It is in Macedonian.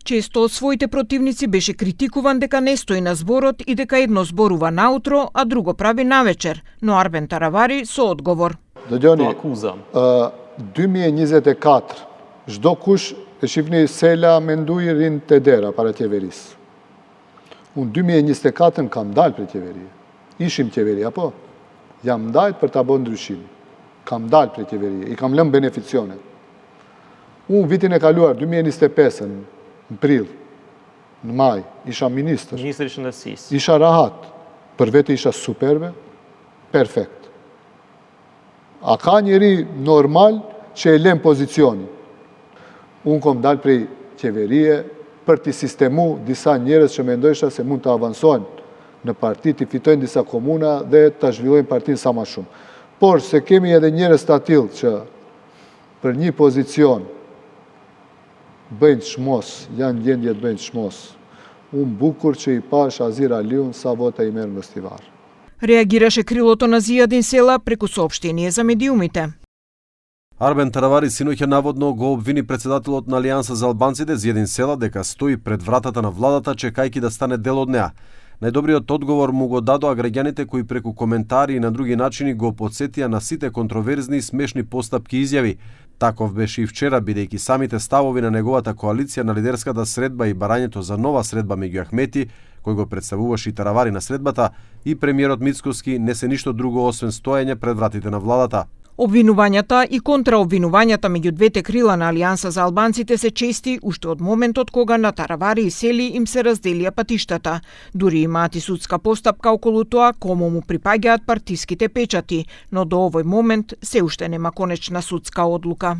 Често од своите противници беше критикуван дека не стои на зборот и дека едно зборува наутро, а друго прави навечер, но Арбен Таравари со одговор. Dëgjoni, 2024, çdo kush e shihni Sela mendoi rinë te dera para qeverisë. Unë 2024 kam dalë për qeveri. Ishim qeveri, apo? Jam ndajt për ta bërë ndryshim. Kam dalë për qeveri, i kam lëmë beneficione. Unë vitin e kaluar, 2025, në prill, në maj, isha ministër. Ministri i Shëndetësisë. Isha rahat, për vete isha superbe, perfekt. A ka njeri normal që e lem pozicioni? Unë kom dalë prej qeverie për t'i sistemu disa njerëz që mendojsha se mund të avansojnë në parti, t'i fitojnë disa komuna dhe t'a zhvillojnë partin sa ma shumë. Por se kemi edhe njerëz të atill që për një pozicion bëjnë shmos, janë gjendje të bëjnë shmos. Unë bukur që i pash Azir Aliun sa vota i merë në Stivar. Реагираше крилото на Зијадин Села преку соопштение за медиумите. Арбен Таравари синоќа наводно го обвини претседателот на Алијанса за албанците Зијадин Села дека стои пред вратата на владата чекајќи да стане дел од неа. Најдобриот одговор му го дадоа граѓаните кои преку коментари и на други начини го потсетија на сите контроверзни и смешни постапки и изјави. Таков беше и вчера, бидејќи самите ставови на неговата коалиција на лидерската средба и барањето за нова средба меѓу Ахмети, кој го представуваше и Таравари на средбата, и премиерот Мицкоски не се ништо друго освен стоење пред вратите на владата. Обвинувањата и контраобвинувањата меѓу двете крила на Алијанса за албанците се чести уште од моментот кога на Таравари и Сели им се разделија патиштата. Дури имаат и судска постапка околу тоа кому му припаѓаат партиските печати, но до овој момент се уште нема конечна судска одлука.